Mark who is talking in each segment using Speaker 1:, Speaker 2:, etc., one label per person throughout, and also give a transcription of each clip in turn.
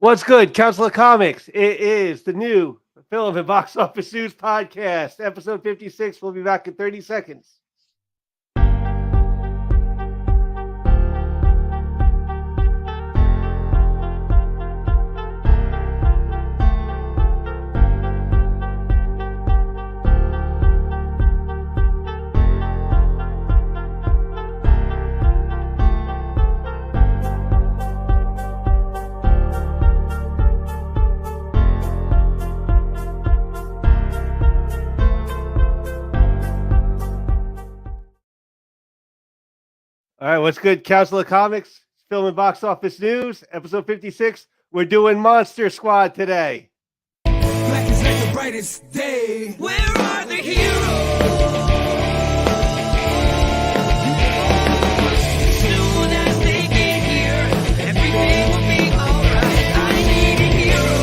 Speaker 1: What's good, Council of Comics? It is the new Film and Box Office News Podcast, episode 56. We'll be back in 30 seconds. All right, what's good, Council of Comics? Film and Box Office News, episode 56. We're doing Monster Squad today.
Speaker 2: Black is like the brightest day. Where are the heroes? Soon as they get here, everything will be alright. I need a hero.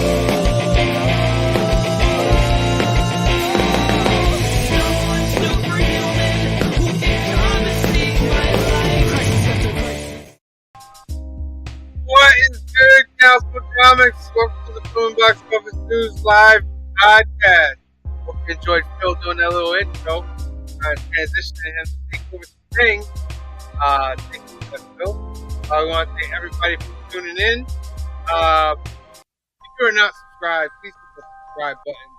Speaker 2: Someone superhuman who can come and save my life.
Speaker 3: What is good, Council of Comics? Welcome to the Film and Box Office News Live podcast. Hope you enjoyed Phil doing that little intro. Transitioning him to take over the thing. Thank you for that, Phil. I want to thank everybody for tuning in. If you are not subscribed, please hit the subscribe button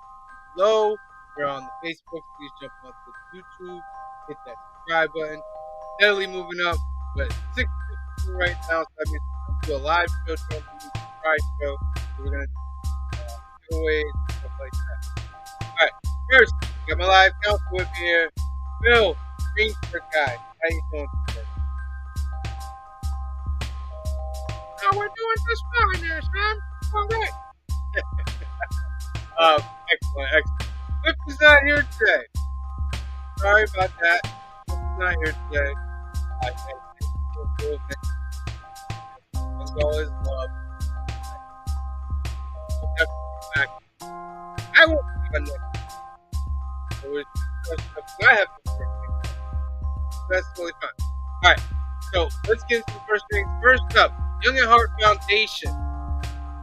Speaker 3: below. If you're on the Facebook, please jump onto the YouTube. Hit that subscribe button. Steadily moving up, but 6 right now, so that means we're going to do a live show, do a surprise show. So we're going to do giveaways and stuff like that. Alright, first, I got my live council with me here. Phil, Green Shirt Guy. How you doing today? Oh, we're doing just fine there, son. All right. Excellent. Flip is not here today. Sorry about that. Flip is not here today. I can't take it. As well as love. I'll definitely be back. I won't be on next. So I have to work. That's totally fine. Alright, so let's get into the first things. First up, Young at Heart Foundation.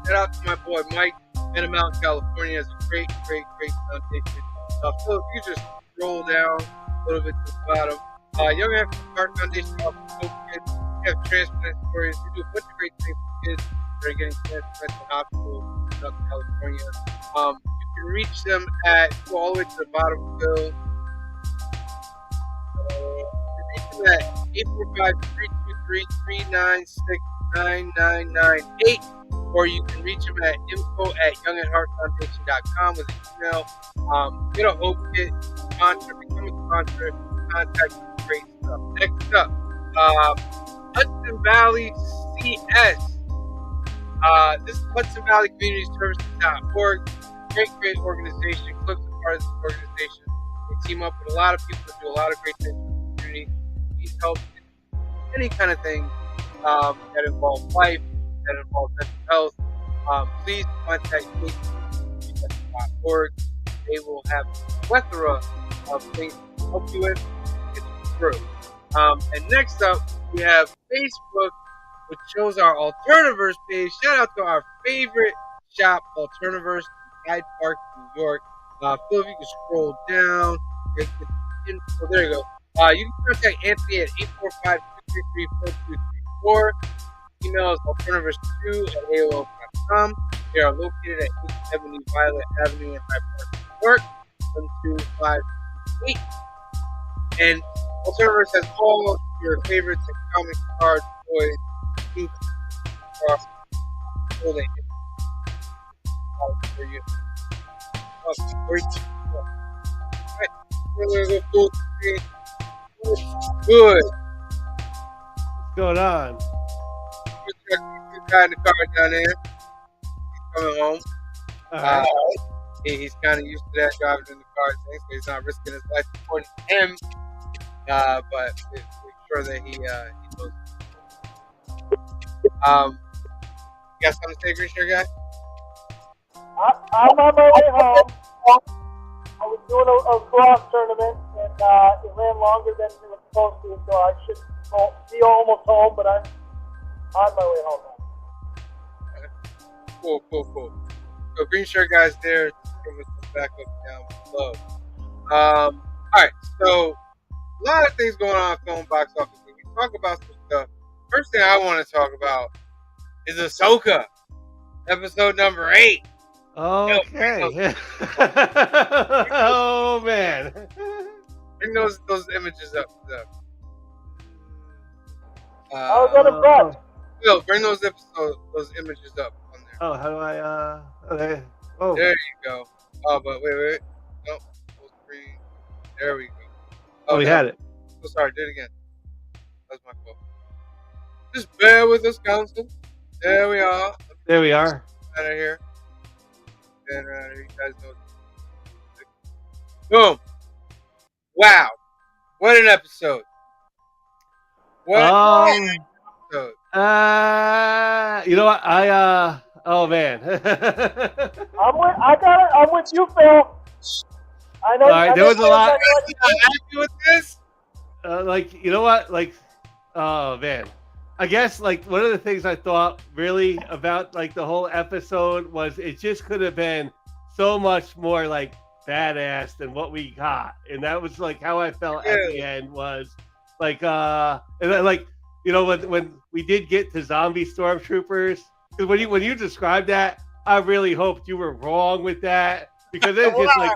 Speaker 3: Shout out to my boy Mike, Mountain, California. Has a great foundation. So if you just scroll down a little bit to the bottom, Young at Heart Foundation helps kids. We have transplant stories. We do a bunch of great things for kids that are getting transplants in hospitals in Southern California. You can reach them go all the way to the bottom, Phil. You can reach them at 845-323-396-9998, or you can reach them at info@youngatheartfoundation.com with an email. Get a hope kit, sponsor, become a sponsor, contact them. Great stuff. Next up, Hudson Valley CS. This is Hudson Valley Community Services.org. Great organization. Clips are part of this organization. They team up with a lot of people that do a lot of great things in the community. Need help in any kind of thing that involve life, that involve mental health. Please contact me.org. They will have a plethora of things to help you with. Get you through. And next up, we have Facebook, which shows our Alterniverse page. Shout out to our favorite shop, Alterniverse, in Hyde Park, New York. Phil, if you can scroll down, there you go. You can contact Anthony at 845-233-4234. Email is alterniverse2@aol.com. They are located at 870 Violet Avenue in Hyde Park, New York, 12528. And Alterniverse has all your favorites and comic cards, toys, ink, across all the for you. Alright, we're gonna go full screen. Good.
Speaker 1: What's going on?
Speaker 3: This guy in the car down there. He's coming home.
Speaker 1: All right.
Speaker 3: He's kind of used to that, driving in the car thing, so he's not risking his life supporting him. But make sure that he knows. You got something to say, Green Shirt Guy?
Speaker 4: I'm on my way home. I was doing a cross tournament, and it ran longer than it was supposed to, so I should be almost home, but I'm on my way home now.
Speaker 3: Cool. So green shirt guys there. Give us some backup down below. All right. So a lot of things going on in film box office. When we talk about some stuff, first thing I want to talk about is Ahsoka, episode number 8.
Speaker 1: Okay. Oh man.
Speaker 3: Bring those images up.
Speaker 4: I was unimpressed.
Speaker 3: Phil, bring those images up on there.
Speaker 1: Oh, how do I? Okay. Oh.
Speaker 3: There you go. Oh, but wait. No, full screen. There we go.
Speaker 1: Oh, we
Speaker 3: no.
Speaker 1: had it.
Speaker 3: Oh, sorry, did it again. That's my fault. Just bear with us, council. There we are.
Speaker 1: There we are.
Speaker 3: Out of here. And you guys know. Boom. Wow. What an episode. What an episode.
Speaker 1: You know what? Oh man.
Speaker 4: I'm with you, Phil. I know.
Speaker 1: All right, there was a lot.
Speaker 3: You not happy with this?
Speaker 1: Like, you know what? Like, oh man. I guess like one of the things I thought really about like the whole episode was it just could have been so much more like badass than what we got, and that was like how I felt at the end was like and then, like, you know, when we did get to zombie stormtroopers, because when you described that, I really hoped you were wrong with that, because it's just like,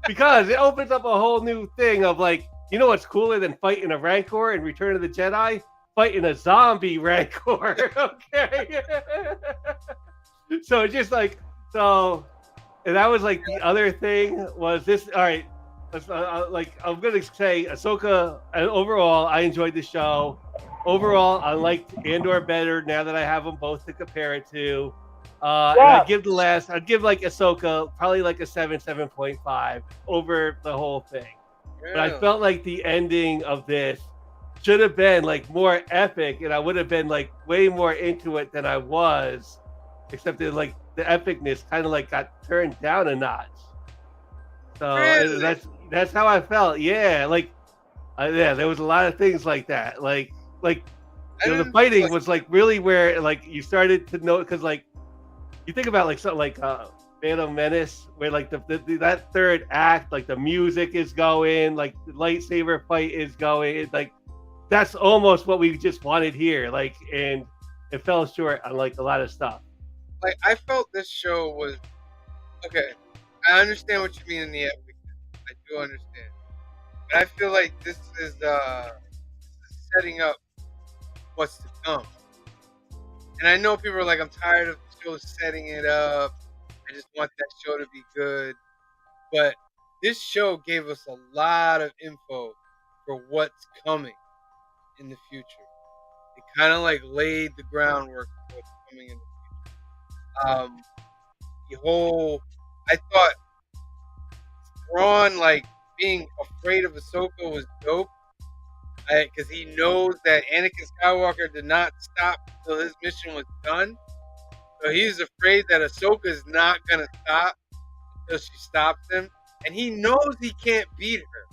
Speaker 1: because it opens up a whole new thing of like, you know what's cooler than fighting a Rancor in Return of the Jedi? Fighting a zombie Rancor. Okay. So it's just like, so, and that was like the other thing was this. All right, like I'm gonna say Ahsoka. And overall, I enjoyed the show. Overall, I liked Andor better now that I have them both to compare it to. And I'd give like Ahsoka probably like a 7.5 over the whole thing. Yeah. But I felt like the ending of this should have been like more epic, and I would have been like way more into it than I was, except that like the epicness kind of like got turned down a notch. So really? that's how I felt. Yeah, like yeah, there was a lot of things like that. Like you know, the fighting was like really where like you started to know, because like you think about like something like Phantom Menace, where like that third act, like the music is going, like the lightsaber fight is going, it's like that's almost what we just wanted here. Like, and it fell short on like a lot of stuff.
Speaker 3: Like, I felt this show was okay. I understand what you mean in the epic. I do understand, but I feel like this is setting up what's to come. And I know people are like, I'm tired of the show setting it up. I just want that show to be good. But this show gave us a lot of info for what's coming in the future. It kind of like laid the groundwork for what's coming in the future. I thought Thrawn like being afraid of Ahsoka was dope, because he knows that Anakin Skywalker did not stop until his mission was done. So he's afraid that Ahsoka is not gonna stop until she stops him, and he knows he can't beat her.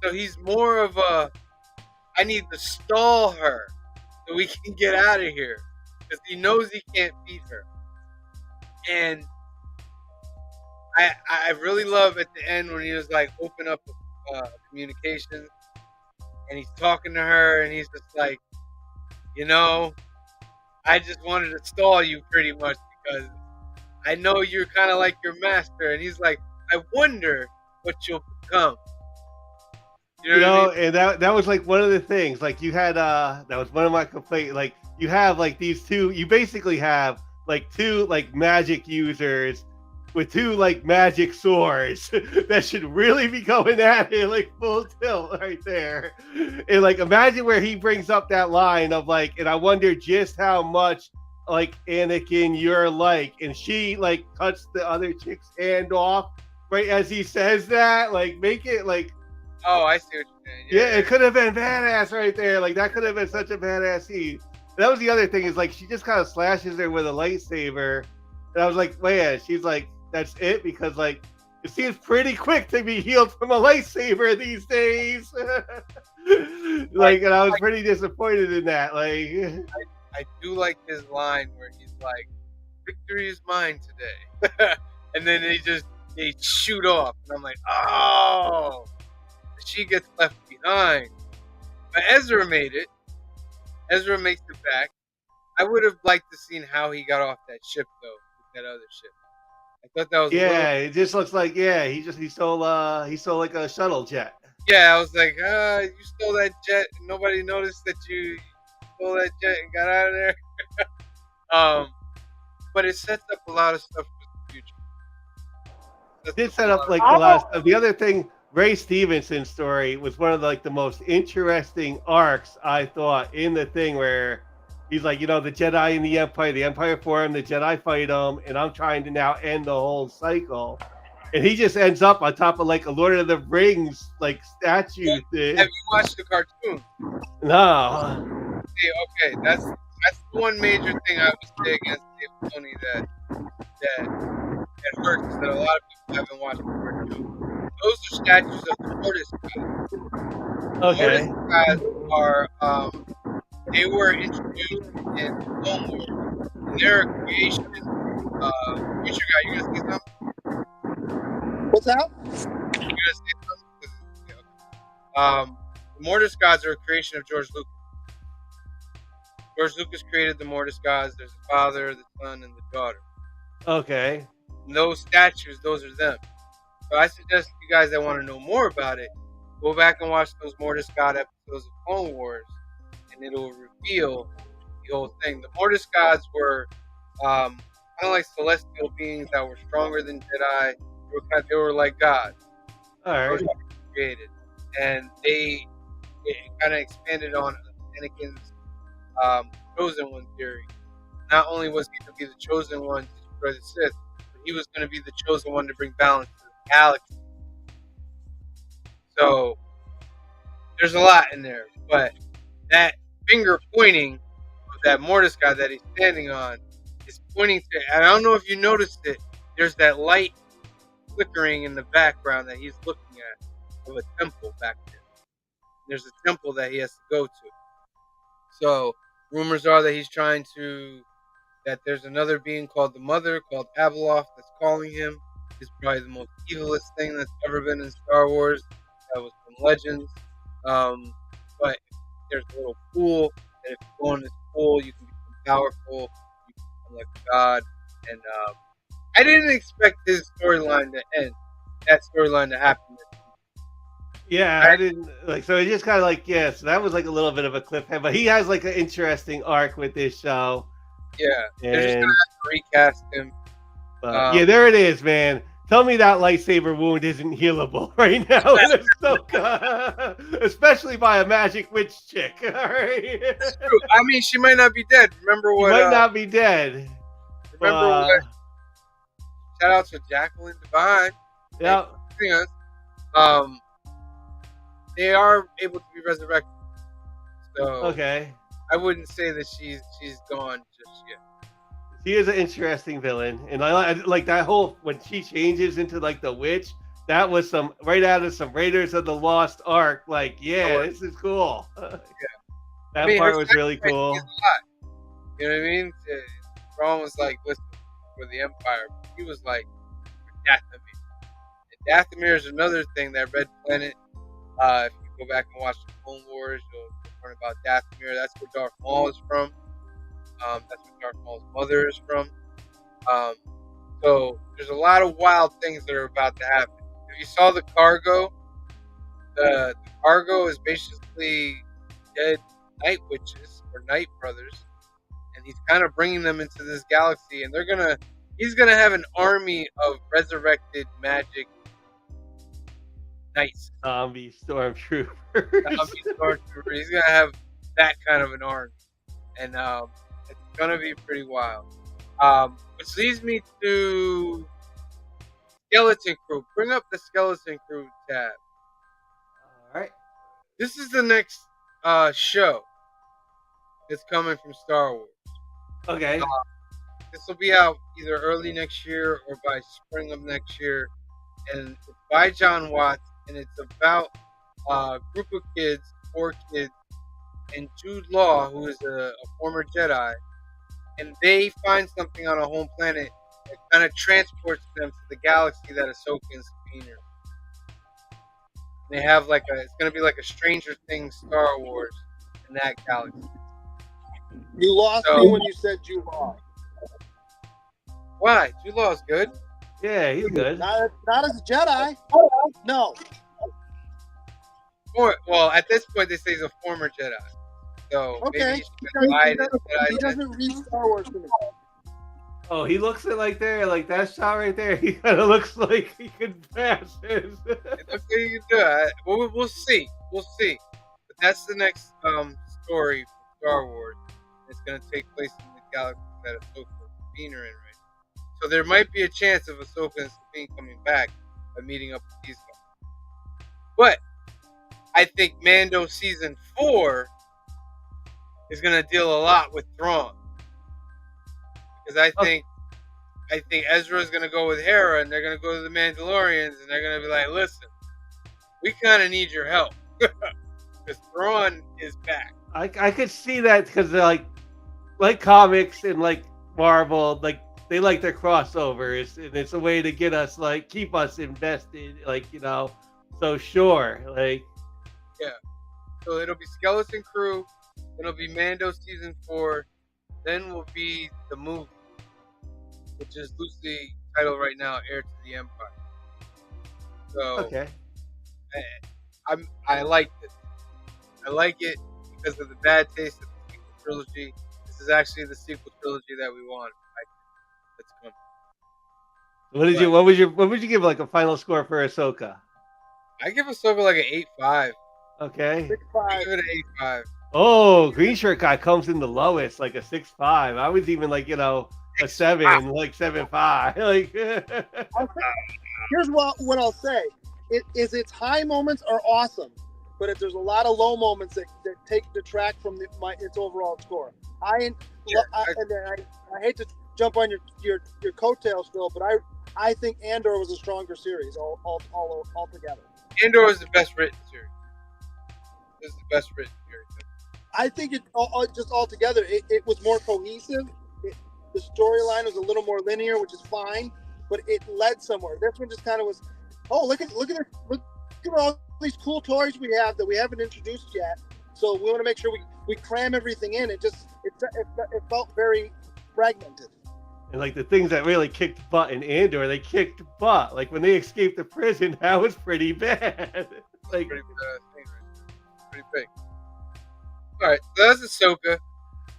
Speaker 3: So he's more of a, I need to stall her so we can get out of here, because he knows he can't beat her. And I really love at the end when he was like, open up communications, and he's talking to her, and he's just like, you know, I just wanted to stall you pretty much because I know you're kind of like your master. And he's like, I wonder what you'll become. You know what I mean?
Speaker 1: And that was like one of the things, like you had that was one of my complaints. Like you have like these two, you basically have like two like magic users with two like magic swords that should really be going at it like full tilt right there. And like imagine where he brings up that line of like, and I wonder just how much like Anakin you're like, and she like cuts the other chick's hand off right as he says that, like make it like,
Speaker 3: oh, I see what you're saying.
Speaker 1: Yeah, it could have been badass right there. Like that could have been such a badass scene. That was the other thing, is like she just kind of slashes her with a lightsaber, and I was like, man, she's like, that's it, because like it seems pretty quick to be healed from a lightsaber these days. Like, and I was pretty disappointed in that. Like,
Speaker 3: I do like his line where he's like, victory is mine today. And then they shoot off, and I'm like, oh, she gets left behind. But Ezra made it. Ezra makes it back. I would have liked to seen how he got off that ship though, with that other ship. I thought that was a little.
Speaker 1: Yeah, it just looks like he stole like a shuttle jet.
Speaker 3: Yeah, I was like, you stole that jet, and nobody noticed that you stole that jet and got out of there. But it sets up a lot of stuff for the future.
Speaker 1: Did set up like
Speaker 4: I
Speaker 1: a lot of
Speaker 4: don't-
Speaker 1: stuff. The other thing, Ray Stevenson's story was one of the most interesting arcs I thought in the thing where he's like, the Jedi and the Empire form, the Jedi fight them, and I'm trying to now end the whole cycle. And he just ends up on top of like a Lord of the Rings like statue thing.
Speaker 3: Have you watched the cartoon?
Speaker 1: No.
Speaker 3: Okay, that's the one major thing I would say against Dave Filoni that hurts that a lot of people haven't watched the cartoon. Those are statues of the Mortis gods.
Speaker 1: Okay.
Speaker 3: The Mortis gods are they were introduced in Clone Wars. And they're a creation. Future guy, you gonna say something?
Speaker 5: What's that?
Speaker 3: You gonna say something? The Mortis gods are a creation of George Lucas. George Lucas created the Mortis gods. There's the father, the son, and the daughter.
Speaker 1: Okay.
Speaker 3: And those statues, those are them. So I suggest you guys that want to know more about it, go back and watch those Mortis God episodes of Clone Wars, and it'll reveal the whole thing. The Mortis gods were kind of like celestial beings that were stronger than Jedi. They were like gods.
Speaker 1: All right.
Speaker 3: Created, and it kind of expanded on Anakin's chosen one theory. Not only was he going to be the chosen one to destroy the Sith, but he was going to be the chosen one to bring balance to the galaxy. So there's a lot in there, but that finger pointing of that Mortis guy that he's standing on is pointing to. And I don't know if you noticed it. There's that light flickering in the background that he's looking at of a temple back there. There's a temple that he has to go to. So rumors are that he's trying to. That there's another being called the Mother, called Abeloth, that's calling him. It's probably the most evilest thing that's ever been in Star Wars. That was from Legends. But there's a little pool, and if you go in this pool, you can become powerful. You can become like a god. And I didn't expect his storyline to end. That storyline to happen.
Speaker 1: Yeah, I didn't like. So it just kind of like so that was like a little bit of a cliffhanger. But he has like an interesting arc with this show.
Speaker 3: Yeah, they're just gonna have to recast him.
Speaker 1: Yeah, there it is, man. Tell me that lightsaber wound isn't healable right now in Ahsoka, especially by a magic witch chick. All right,
Speaker 3: It's true. I mean, she might not be dead. Remember what?
Speaker 1: She might not be dead.
Speaker 3: Remember what? Shout out to Jacqueline Devine.
Speaker 1: Yeah.
Speaker 3: They are able to be resurrected. So
Speaker 1: Okay.
Speaker 3: I wouldn't say that she's gone just yet.
Speaker 1: She is an interesting villain, and I like that whole when she changes into like the witch. That was some right out of some Raiders of the Lost arc. Like, this is cool. That part was really cool.
Speaker 3: You know what I mean? Ron was like, listen, for the Empire. He was like, Dathomir. And Dathomir is another thing that Red Planet. If you go back and watch the Clone Wars, you'll learn about Dathomir. That's where Darth Maul is from. That's where Darth Maul's mother is from. So there's a lot of wild things that are about to happen. If you saw the cargo, the cargo is basically dead night witches or night brothers, and he's kind of bringing them into this galaxy, and he's gonna have an army of resurrected magic knights.
Speaker 1: Zombie stormtroopers.
Speaker 3: He's gonna have that kind of an army, and it's gonna be pretty wild. Which leads me to Skeleton Crew. Bring up the Skeleton Crew tab.
Speaker 1: All right.
Speaker 3: This is the next show that's coming from Star Wars.
Speaker 1: Okay.
Speaker 3: This will be out either early next year or by spring of next year, and it's by John Watts, and it's about a group of kids, 4 kids, and Jude Law, who is a former Jedi, and they find something on a home planet that kind of transports them to the galaxy that Ahsoka and Sabine are. And they have it's gonna be like a Stranger Things Star Wars in that galaxy.
Speaker 5: You lost
Speaker 3: So-
Speaker 5: me when you said Jude Law.
Speaker 3: Why? Jude Law is good.
Speaker 1: Yeah, he's good.
Speaker 5: Not as a Jedi. No.
Speaker 3: Well, at this point, they say he's a former Jedi. So
Speaker 5: Okay.
Speaker 3: maybe he should have lied as Jedi.
Speaker 5: He doesn't read Star Wars to me.
Speaker 1: Oh, he looks it like there, like that shot right there. He kind of looks like he could pass his.
Speaker 3: It looks like you can do it. We'll see. We'll see. But that's the next story for Star Wars. It's going to take place in the galaxy that Ahsoka and Sabine are in right now. So there might be a chance of Ahsoka and Sabine coming back by meeting up with these guys. But I think Mando season 4 is going to deal a lot with Thrawn. Because I think Ezra's going to go with Hera, and they're going to go to the Mandalorians, and they're going to be like, listen, we kind of need your help. Because Thrawn is back.
Speaker 1: I could see that because they're like comics and like Marvel, like they like their crossovers, and it's a way to get us keep us invested, So sure,
Speaker 3: So it'll be Skeleton Crew, then it'll be Mando season 4, then will be the movie, which is loosely titled right now Heir to the Empire. So
Speaker 1: okay.
Speaker 3: I like this. I like it because of the bad taste of the sequel trilogy. This is actually the sequel trilogy that we want. That's coming.
Speaker 1: What would you give like a final score for Ahsoka?
Speaker 3: I give Ahsoka like an 8.5.
Speaker 1: Okay.
Speaker 5: 6'5".
Speaker 3: I give it an 8.5.
Speaker 1: Oh, Green Shirt Guy comes in the lowest, like a 6.5. I was even a 7, like 7.5.
Speaker 5: Here's what I'll say. Its high moments are awesome, but there's a lot of low moments that detract from its overall score. I hate to jump on your coattails, Phil, but I think Andor was a stronger series altogether.
Speaker 3: Andor is the best written series. This is the best written series.
Speaker 5: I think it just altogether it was more cohesive. The storyline was a little more linear, which is fine, but it led somewhere. This one just kind of was. Oh, look at all these cool toys we have that we haven't introduced yet. So we want to make sure we cram everything in. It felt very fragmented.
Speaker 1: And the things that really kicked butt in Andor, they kicked butt. Like when they escaped the prison, that was pretty bad.
Speaker 3: Pretty big. All right, so that's Ahsoka.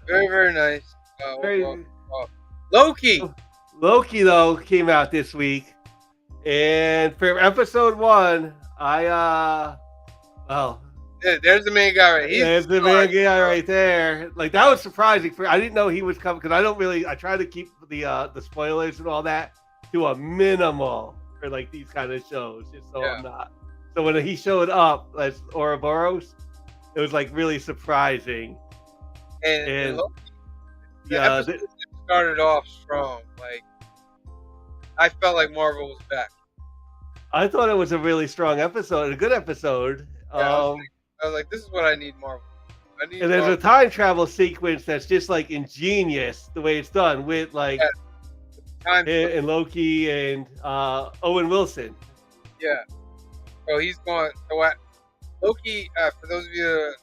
Speaker 3: Very, very nice. Loki.
Speaker 1: Loki though came out this week, and for episode 1,
Speaker 3: There's the main guy right here.
Speaker 1: There's the main guy right there. That was surprising. I didn't know he was coming because I try to keep the spoilers and all that to a minimal for these kind of shows, just so I'm not. So when he showed up as Ouroboros, it was really surprising.
Speaker 3: And Loki, the episode started off strong. I felt like Marvel was back.
Speaker 1: I thought it was a really strong episode, a good episode.
Speaker 3: Yeah, I was like, this is what I need, Marvel.
Speaker 1: And there's a time travel sequence that's just ingenious the way it's done with and Loki and Owen Wilson.
Speaker 3: Yeah. So he's going. Loki. For those of you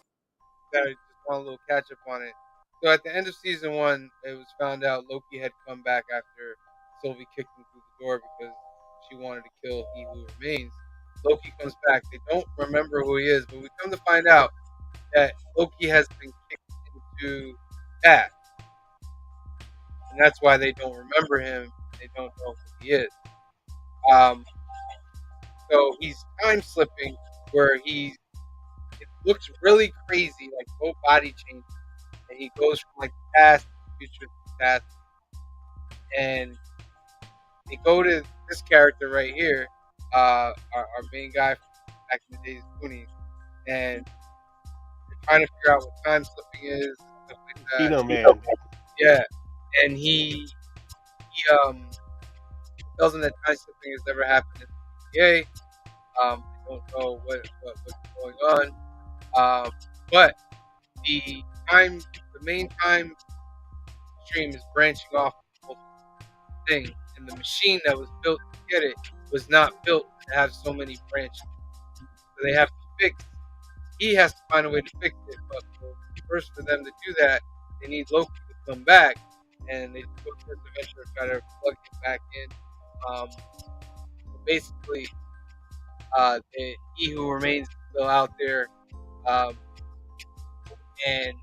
Speaker 3: that just want a little catch up on it. So at the end of season 1, it was found out Loki had come back after Sylvie kicked him through the door because she wanted to kill He Who Remains. Loki comes back. They don't remember who he is, but we come to find out that Loki has been kicked into that. And that's why they don't remember him. They don't know who he is. So he's time slipping where it looks really crazy, no body change. And he goes from the past to the future to the past. And they go to this character right here, our main guy from back in the days of Goonies, and they're trying to figure out what time slipping is, stuff like that.
Speaker 1: Man.
Speaker 3: Yeah, and he tells them that time slipping has never happened in the NBA. I don't know what's going on, but the main time stream is branching off multiple things, and the machine that was built to get it was not built to have so many branches. So they have to fix. He has to find a way to fix it, but first for them to do that, they need Loki to come back, and they go through this adventure to try to plug him back in. Basically, he who remains is still out there, um, and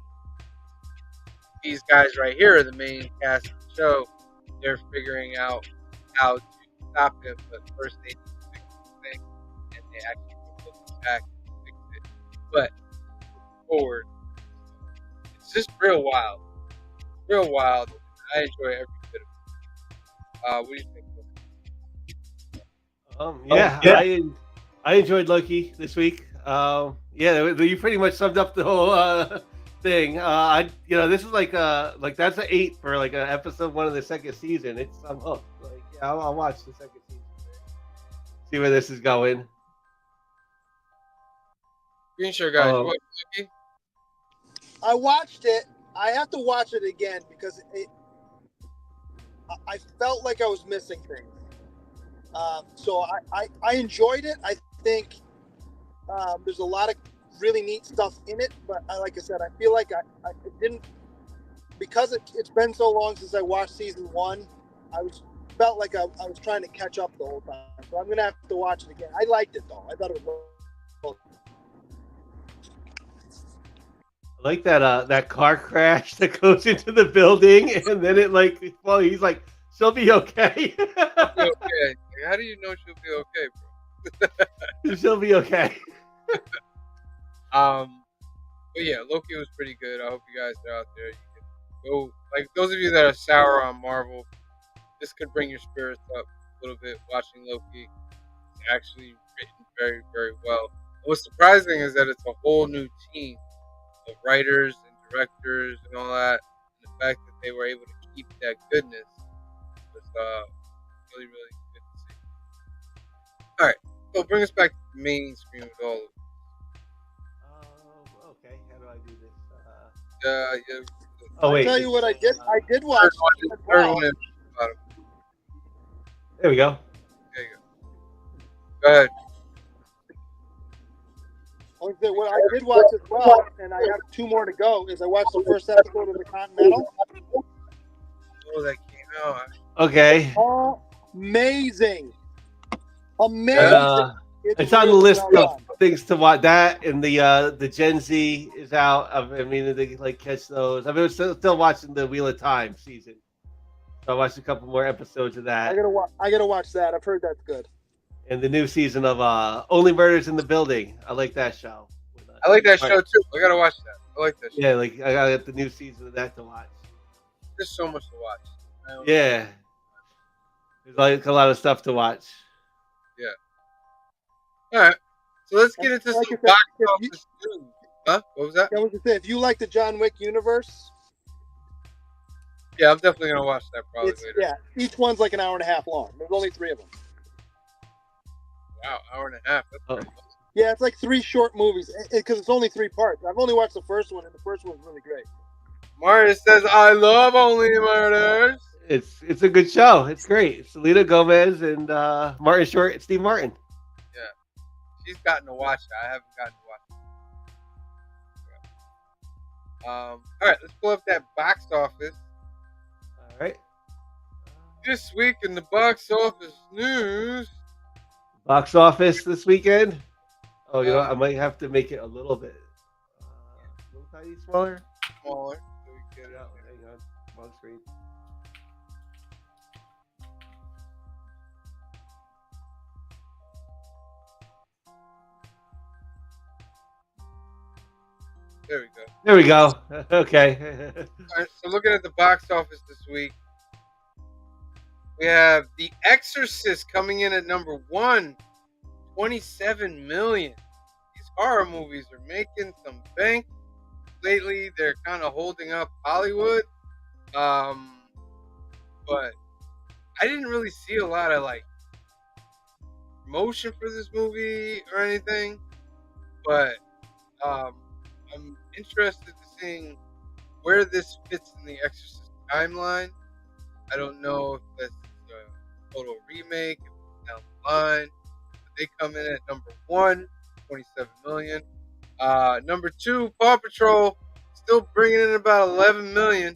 Speaker 3: these guys right here are the main cast of the show. They're figuring out how to stop him, but first they need to fix the thing, and they actually go Loki back and fix it. But forward, it's just real wild. Real wild. I enjoy every bit of it. What do you think?
Speaker 1: Yeah, I enjoyed Loki this week. Yeah, you pretty much summed up the whole thing. This is like that's an 8 for like an episode 1 of the second season. I'm hooked. Like, yeah, I'll watch the second season. See where this is going.
Speaker 3: Green shirt guys, you watch Loki?
Speaker 5: I watched it. I have to watch it again because I felt like I was missing things. So I enjoyed it. I think there's a lot of really neat stuff in it, but like I said, I feel like I didn't, because it's been so long since I watched season 1. Felt like I was trying to catch up the whole time. So I'm gonna have to watch it again. I liked it though. I thought it was.
Speaker 1: I like that car crash that goes into the building, and then he's like, she'll be okay.
Speaker 3: Okay. How do you know she'll be okay, bro?
Speaker 1: She'll be okay.
Speaker 3: But yeah, Loki was pretty good. I hope you guys are out there. You can go, like those of you that are sour on Marvel, this could bring your spirits up a little bit. Watching Loki, it's actually written very, very well. What's surprising is that it's a whole new team of writers and directors and all that. And the fact that they were able to keep that goodness was really, really good to see. All right, so bring us back to the main screen with all of it.
Speaker 1: Okay. How do I do this?
Speaker 3: Yeah.
Speaker 1: Oh wait.
Speaker 5: I'll tell you what I did. I did watch.
Speaker 3: Third one in bottom.
Speaker 1: There we go.
Speaker 3: There you go. Go ahead.
Speaker 5: What I did watch as well, and I have 2 more to go, is I watched the first episode of The Continental.
Speaker 3: Oh, that came out.
Speaker 1: Okay.
Speaker 5: Amazing.
Speaker 1: It's on the list of things to watch. That and the Gen Z is out. I mean, they like catch those. I mean, we're still watching the Wheel of Time season. So I watched a couple more episodes of that.
Speaker 5: I gotta watch that. I've heard that's good.
Speaker 1: And the new season of Only Murders in the Building. I like that show.
Speaker 3: I like that show too. I gotta watch that. I like that show.
Speaker 1: Yeah, like I gotta get the new season of that to watch.
Speaker 3: There's so much to watch.
Speaker 1: Yeah. There's like a lot of stuff to watch.
Speaker 3: All right. So let's get into some box office news. Huh? What was that?
Speaker 5: I was gonna say, if you like the John Wick universe,
Speaker 3: Yeah, I'm definitely gonna watch that probably later.
Speaker 5: yeah, each one's like an hour and a half long. There's only 3 of them.
Speaker 3: Wow, hour and a half. That's pretty awesome.
Speaker 5: Yeah, it's like 3 short movies because it's only 3 parts. I've only watched the first one, and the first one was really great.
Speaker 3: Martin says, "I love Only Murders."
Speaker 1: It's a good show. It's great. Selena Gomez and Martin Short and Steve Martin.
Speaker 3: She's gotten to watch that. I haven't gotten to watch it. All right, let's pull up that box office.
Speaker 1: All right.
Speaker 3: This week in the box office news.
Speaker 1: Box office this weekend. Oh, you know what? I might have to make it a little bit little tiny smaller.
Speaker 3: Smaller. So we get it out.
Speaker 1: Hang on. Wrong screen.
Speaker 3: There we go.
Speaker 1: There we go. Okay.
Speaker 3: All right, so looking at the box office this week, we have The Exorcist coming in at number 1, 27 million. These horror movies are making some bank. Lately, they're kind of holding up Hollywood. But I didn't really see a lot of like promotion for this movie or anything. But I'm interested in seeing where this fits in the Exorcist timeline. I don't know if that's a total remake, if it's down the line. But they come in at number 1, 27 million. Number 2, Paw Patrol, still bringing in about 11 million.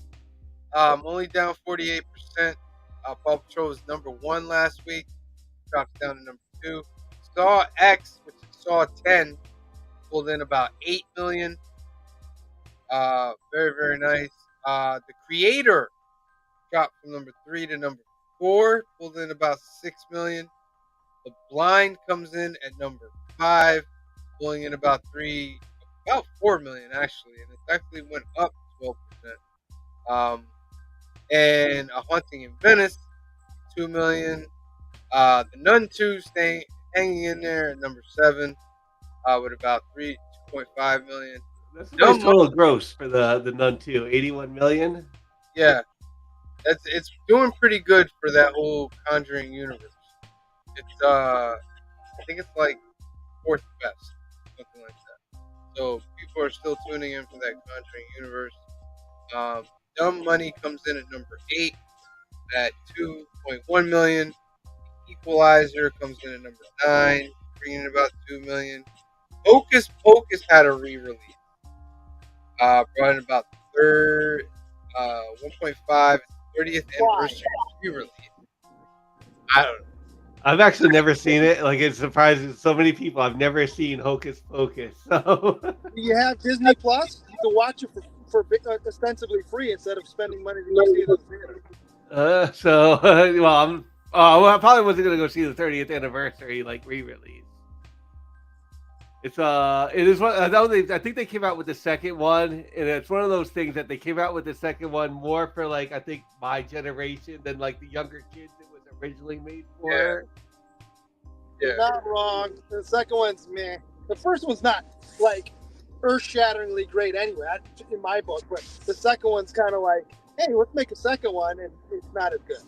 Speaker 3: Only down 48%. Paw Patrol was number 1 last week, drops down to number 2. Saw X, which is Saw 10, pulled in about 8 million. Very, very nice. The Creator dropped from number 3 to number 4, pulled in about 6 million. The Blind comes in at number 5, pulling in about 4 million actually, and it actually went up 12%. And A Haunting in Venice, 2 million. The Nun 2 staying hanging in there at number 7, with about 2.5 million.
Speaker 1: That's a
Speaker 3: No
Speaker 1: nice total gross for the Nun 2, 81 million.
Speaker 3: Yeah, it's doing pretty good for that whole Conjuring universe. It's I think it's like 4th best, something like that. So people are still tuning in for that Conjuring universe. Dumb Money comes in at number 8 at 2.1 million. Equalizer comes in at number 9, bringing in about 2 million. Hocus Pocus had a re-release. Brought in about 1.5, 30th anniversary re-release. I don't know.
Speaker 1: I've actually never seen it. Like, it surprises so many people. I've never seen Hocus Pocus. So
Speaker 5: You have Disney Plus. You can watch it for ostensibly free instead of spending money to go see it in the theater.
Speaker 1: I probably wasn't gonna go see the 30th anniversary like re-release. It is one. I think they came out with the second one, and it's one of those things that they came out with the second one more for like I think my generation than like the younger kids it was originally made for.
Speaker 3: Yeah.
Speaker 5: You're not wrong. The second one's meh. The first one's not like earth-shatteringly great anyway, in my book. But the second one's kind of like, hey, let's make a second one, and it's not as good.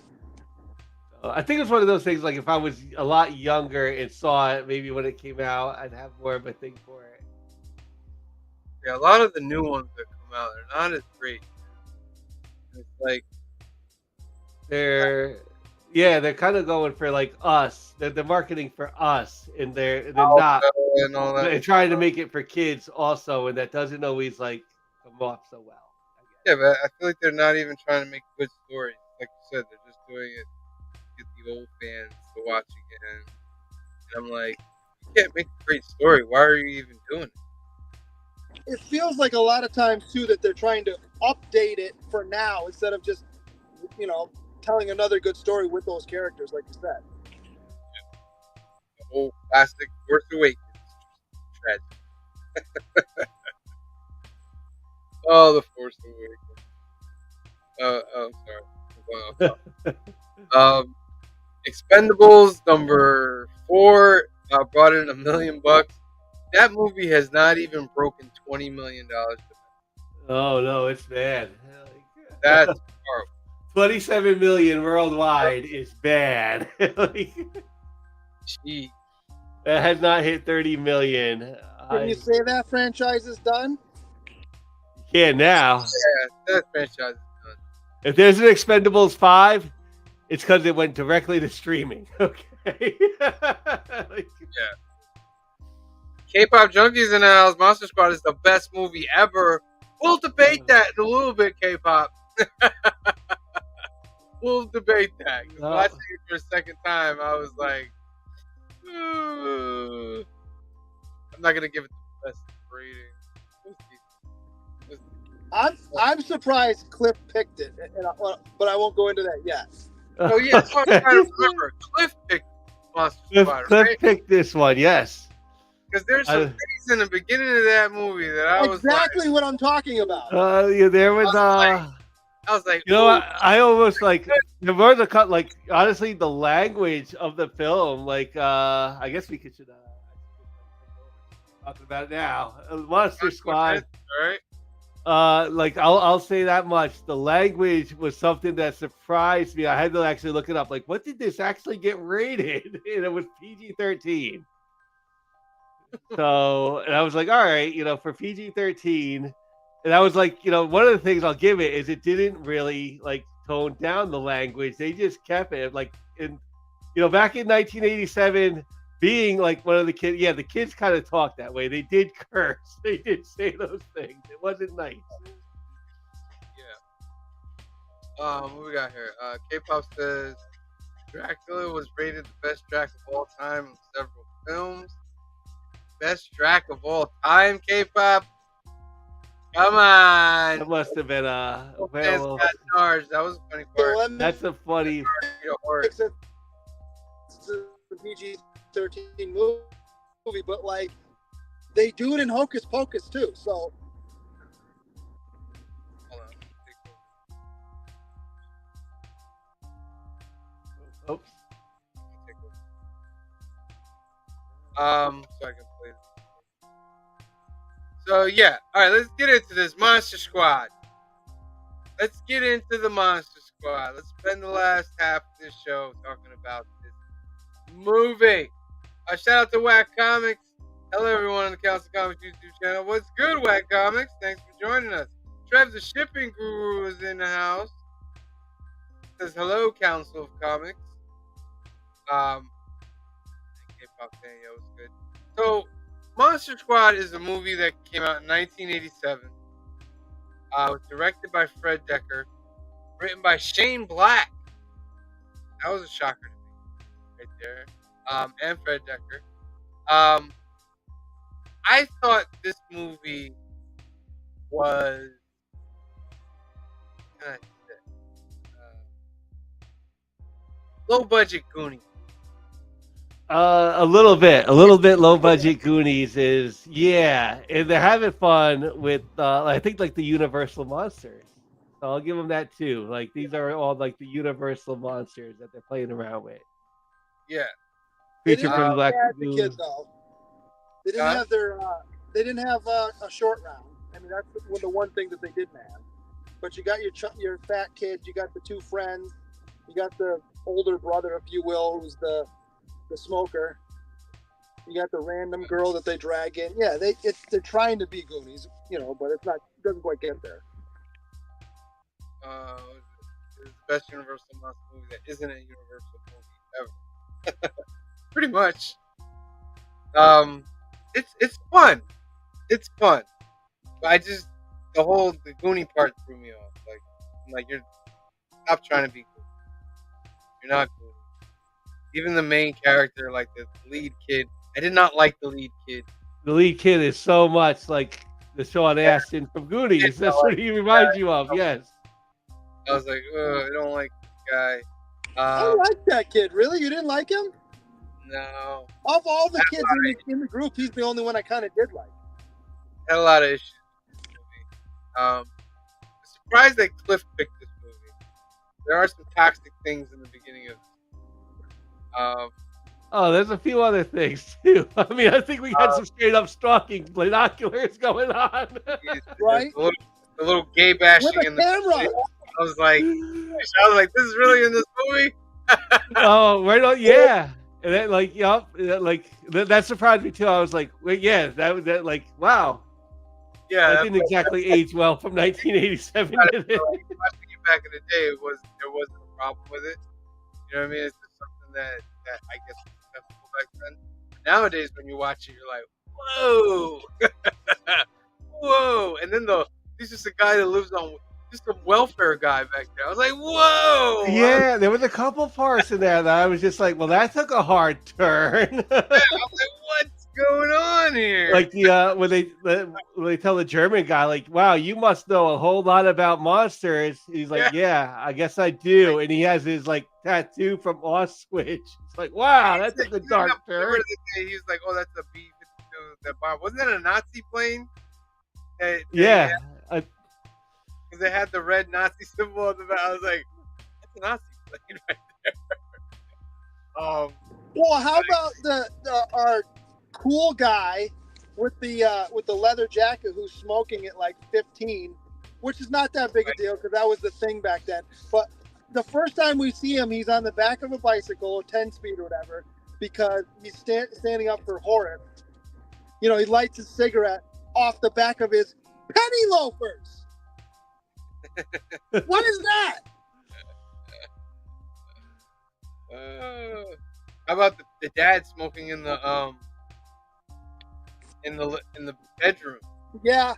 Speaker 1: I think it's one of those things like if I was a lot younger and saw it, maybe when it came out, I'd have more of a thing for it.
Speaker 3: Yeah, a lot of the new ones that come out are not as great. It's like
Speaker 1: They're kind of going for like us. They're marketing for us, and they're not.
Speaker 3: and all that.
Speaker 1: They're trying to make it for kids also, and that doesn't always like come off so well.
Speaker 3: Yeah, but I feel like they're not even trying to make good stories. Like you said, they're just doing it to get the old fans to watch again. And I'm like, you can't make a great story. Why are you even doing it?
Speaker 5: It feels like a lot of times too that they're trying to update it for now instead of just, telling another good story with those characters, like you said.
Speaker 3: The whole classic Force Awakens. Tragic. Oh, the Force Awakens. I'm sorry. Expendables number 4 brought in $1 million. That movie has not even broken $20 million.
Speaker 1: Oh no, it's bad.
Speaker 3: That's horrible.
Speaker 1: 27 million worldwide is bad.
Speaker 3: Gee.
Speaker 1: That has not hit 30 million.
Speaker 5: Can you say that franchise is done?
Speaker 1: You can now.
Speaker 3: Yeah, that franchise is done.
Speaker 1: If there's an Expendables 5, it's because it went directly to streaming. Okay.
Speaker 3: Yeah. K-pop Junkies in the house. Monster Squad is the best movie ever. We'll debate that in a little bit, K-pop. We'll debate that. Watching it for a second time, I was like, I'm not gonna give it the best rating.
Speaker 5: I'm surprised Cliff picked it, but I won't go into that yet.
Speaker 3: Oh yeah, that's what I'm trying to remember. Cliff picked Monster Squad,
Speaker 1: Cliff
Speaker 3: right?
Speaker 1: picked this one, yes.
Speaker 3: Because there's some things in the beginning of that movie that I was
Speaker 5: exactly what I'm talking about.
Speaker 1: There was
Speaker 3: I was like,
Speaker 1: you know what? I almost like there was a cut. Like honestly, the language of the film. Like I guess we should talk about it now. Monster Squad.
Speaker 3: All right.
Speaker 1: Like I'll say that much. The language was something that surprised me. I had to actually look it up. Like, what did this actually get rated? And it was PG-13. So, and I was like, all right, for PG-13, And that was like, one of the things I'll give it is it didn't really like tone down the language. They just kept it like back in 1987, being like one of the kids. Yeah, the kids kind of talked that way. They did curse. They did say those things. It wasn't nice.
Speaker 3: Yeah. What we got here? K-pop says Dracula was rated the best Drac of all time in several films. Best Drac of all time, K-pop. Come on.
Speaker 1: That must have been
Speaker 3: Fans
Speaker 1: well,
Speaker 3: got charged. That was a funny
Speaker 5: So
Speaker 3: part.
Speaker 5: let me
Speaker 1: that's a funny.
Speaker 5: fix it. It's a PG-13 movie, but like they do it in Hocus Pocus too. So
Speaker 3: Hold on.
Speaker 1: Oops.
Speaker 3: So I can play this. So yeah, all right. Let's get into this Monster Squad. Let's get into the Monster Squad. Let's spend the last half of this show talking about this movie. Shout out to Whack Comics. Hello, everyone on the Council Comics YouTube channel. What's good, Whack Comics? Thanks for joining us. Trev, the shipping guru, is in the house. Says hello, Council of Comics. K-pop fan, yo, it's good. So, Monster Squad is a movie that came out in 1987. It was directed by Fred Decker, written by Shane Black. That was a shocker to me, right there. And Fred Decker. I thought this movie was low budget Goonies.
Speaker 1: A little bit low budget Goonies is and they're having fun with I think like the Universal monsters. So I'll give them that too. Like these are all like the Universal monsters that they're playing around with.
Speaker 3: Yeah.
Speaker 5: they
Speaker 1: Creature
Speaker 5: didn't
Speaker 1: from
Speaker 5: have
Speaker 1: Black
Speaker 5: the
Speaker 1: Lagoon.
Speaker 5: kids though. They didn't have their. They didn't have a short round. I mean, that's the one thing that they didn't have. But you got your fat kid. You got the two friends. You got the older brother, if you will, who's the smoker. You got the random girl that they drag in. Yeah, they're trying to be Goonies, but it's not. It doesn't quite get there.
Speaker 3: It's the best Universal monster movie that isn't a Universal movie ever. Pretty much. It's fun. It's fun. But the Goonie part threw me off. You're stop trying to be Goonie. You're not Goonie. Even the main character, like the lead kid, I did not like the lead kid.
Speaker 1: The lead kid is so much like the Sean Astin from Goonies. That's what he reminds you of. Yes.
Speaker 3: I was like, I don't like this guy.
Speaker 5: I like that kid. Really, you didn't like him?
Speaker 3: No.
Speaker 5: Of all the kids in the group, he's the only one I kind of did like.
Speaker 3: Had a lot of issues with this movie. Surprised that Cliff picked this movie. There are some toxic things in the beginning of this.
Speaker 1: Oh, there's a few other things too. I mean, I think we had some straight up stalking binoculars going on.
Speaker 5: Right?
Speaker 3: A little gay bashing
Speaker 5: With a
Speaker 3: in the
Speaker 5: camera.
Speaker 3: movie. I was like, this is really in this movie?
Speaker 1: Oh, right on, yeah. And then, like, that surprised me too. I was like, wait, yeah, that like, wow.
Speaker 3: Yeah,
Speaker 1: that didn't exactly age well from 1987. Did it?
Speaker 3: Watching it back in the day, there wasn't a problem with it. You know what I mean? It's just something that I guess was acceptable back then. Nowadays, when you watch it, you're like, whoa, whoa. And then he's just a guy that lives on just a welfare guy back there. I was like, whoa.
Speaker 1: Yeah, there was a couple parts in there that I was just like, well, that took a hard turn.
Speaker 3: I was like, what's going on here?
Speaker 1: Like when they tell the German guy, like, wow, you must know a whole lot about monsters. He's like, yeah, I guess I do. And he has his like tattoo from Auschwitz. It's like, wow, that took a dark turn.
Speaker 3: He's like, oh, that's a B-52. That bomb. Wasn't that a Nazi plane?
Speaker 1: Yeah.
Speaker 3: Because they had the red Nazi symbol on the back. I was like, that's a Nazi plane right there.
Speaker 5: Well, how about our cool guy with the leather jacket who's smoking at like 15, which is not that big a deal because that was the thing back then. But the first time we see him, he's on the back of a bicycle, 10-speed or whatever, because he's standing up for Horace. He lights his cigarette off the back of his penny loafers. What is that?
Speaker 3: How about the dad smoking in the bedroom?
Speaker 5: Yeah,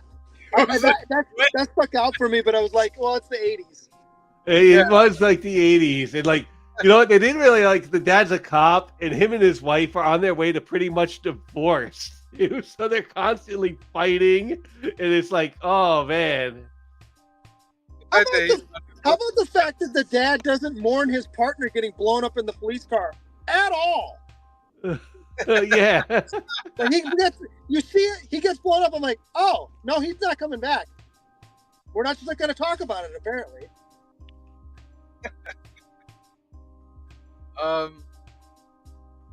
Speaker 5: that stuck out for me, but I was like, well, it's the 80s.
Speaker 1: It was like the 80s. And like, you know what? They didn't really like the dad's a cop and him and his wife are on their way to pretty much divorce. So they're constantly fighting. And it's like, oh man.
Speaker 5: How about the fact that the dad doesn't mourn his partner getting blown up in the police car at all?
Speaker 1: Yeah.
Speaker 5: Like you see it, he gets blown up. I'm like, oh, no, he's not coming back. We're not just going to talk about it, apparently.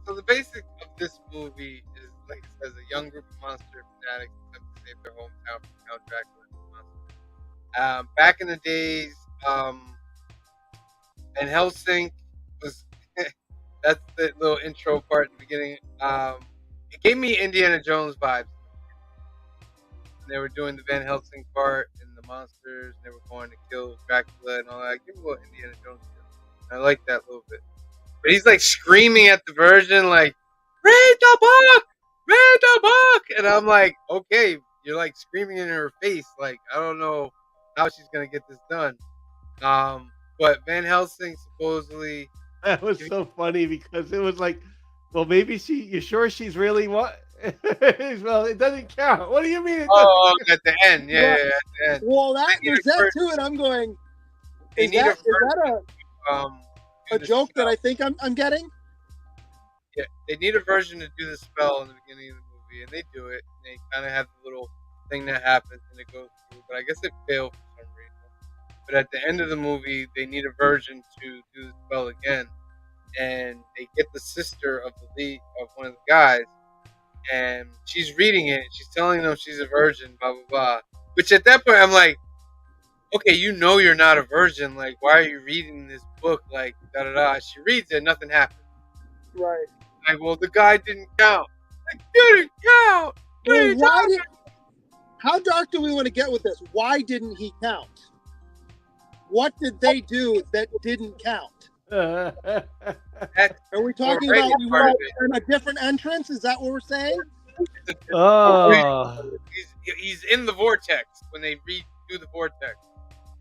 Speaker 3: So the basic of this movie is, like it says, a young group of monster fanatics attempt to save their hometown from Count Dracula's monster. Back in the days, Van Helsing was that's the little intro part at the beginning. It gave me Indiana Jones vibes. They were doing the Van Helsing part and the monsters, and they were going to kill Dracula and all that. Give me a little Indiana Jones feel. I like that a little bit. But he's like screaming at the Virgin, like, read the book! Read the book! And I'm like, okay, you're like screaming in her face. Like, I don't know how she's going to get this done. But Van Helsing supposedly.
Speaker 1: That was so funny because it was like, well, maybe you sure she's really what? Well, it doesn't count. What do you mean?
Speaker 3: At the end. Yeah, at the end.
Speaker 5: Well, there's that too, and I'm going, is that a joke that I think I'm getting?
Speaker 3: Yeah, they need a version to do the spell in the beginning of the movie, and they do it. And they kind of have the little thing that happens, and it goes through. But I guess it failed for some reason. But at the end of the movie, they need a version to do the spell again, and they get the sister of the lead of one of the guys, and she's reading it. And she's telling them she's a virgin, blah blah blah. Which at that point, I'm like, okay, you know you're not a virgin. Like, why are you reading this book? Like, da da da. She reads it, nothing happens.
Speaker 5: Right.
Speaker 3: Like, well, the guy didn't count. Like, didn't count.
Speaker 5: Well, how dark do we want to get with this? Why didn't he count? What did they do that didn't count? Are we talking about we were in a different entrance? Is that what we're saying?
Speaker 1: Oh.
Speaker 3: He's in the vortex when they redo the vortex,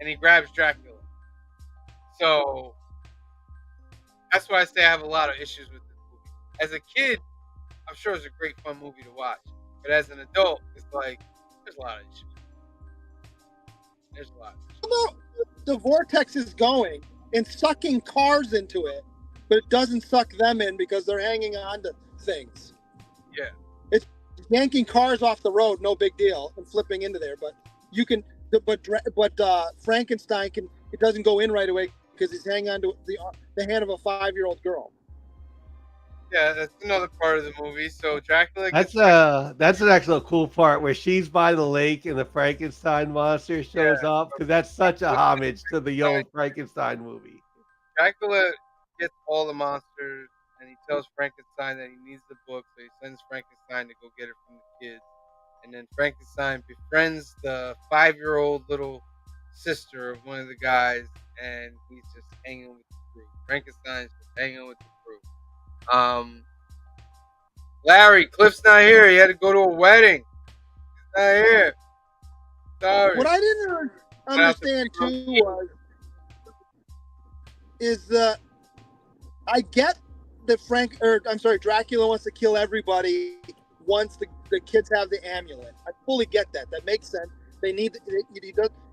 Speaker 3: and he grabs Dracula. So that's why I say I have a lot of issues with this movie. As a kid, I'm sure it's a great fun movie to watch, but as an adult, it's like there's a lot of issues. There's a lot.
Speaker 5: How about the vortex is going and sucking cars into it, but it doesn't suck them in because they're hanging on to things.
Speaker 3: Yeah.
Speaker 5: It's yanking cars off the road, no big deal, and flipping into there. But you can, but Frankenstein can. It doesn't go in right away because he's hanging on to the hand of a 5-year-old girl.
Speaker 3: Yeah, that's another part of the movie. So Dracula.
Speaker 1: That's an actual cool part where she's by the lake and the Frankenstein monster shows up because that's such a homage to the old Frankenstein movie.
Speaker 3: Dracula gets all the monsters, and he tells Frankenstein that he needs the book, so he sends Frankenstein to go get it from the kids. And then Frankenstein befriends the 5-year-old little sister of one of the guys, and he's just hanging with the crew. Frankenstein's just hanging with the crew. Larry, Cliff's not here. He had to go to a wedding. He's not here. Sorry.
Speaker 5: What I didn't understand too is that I get that Dracula wants to kill everybody once the kids have the amulet. I fully get that. That makes sense. He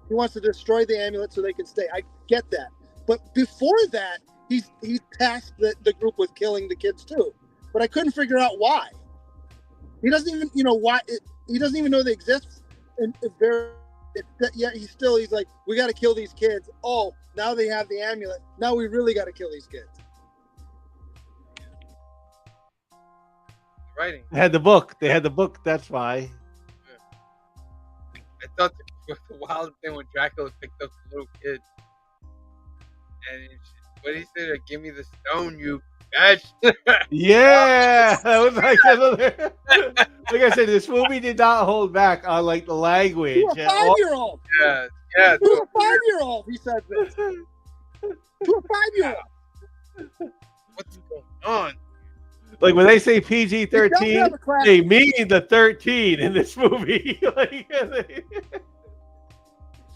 Speaker 5: wants to destroy the amulet so they can stay. I get that. But before that, he's tasked the group with killing the kids too. But I couldn't figure out why. He doesn't even why he doesn't even know they exist. And he's like, we got to kill these kids. Oh, now they have the amulet. Now we really got to kill these kids.
Speaker 3: Writing.
Speaker 1: They had the book. That's why.
Speaker 3: I thought the wild thing when Dracula picked up the little kid, and what did he say? Like, give me the stone, you bitch.
Speaker 1: Yeah, that was like another. Like I said, this movie did not hold back on like the
Speaker 5: To
Speaker 1: language
Speaker 5: a
Speaker 1: at all.
Speaker 5: 5-year-old.
Speaker 3: Yeah, yeah.
Speaker 5: To a 5-year-old, he said this. To a 5-year-old.
Speaker 3: What's going on?
Speaker 1: Like when they say PG
Speaker 5: It does have
Speaker 1: 13,
Speaker 5: a class.
Speaker 1: they mean the 13 in this movie. Like,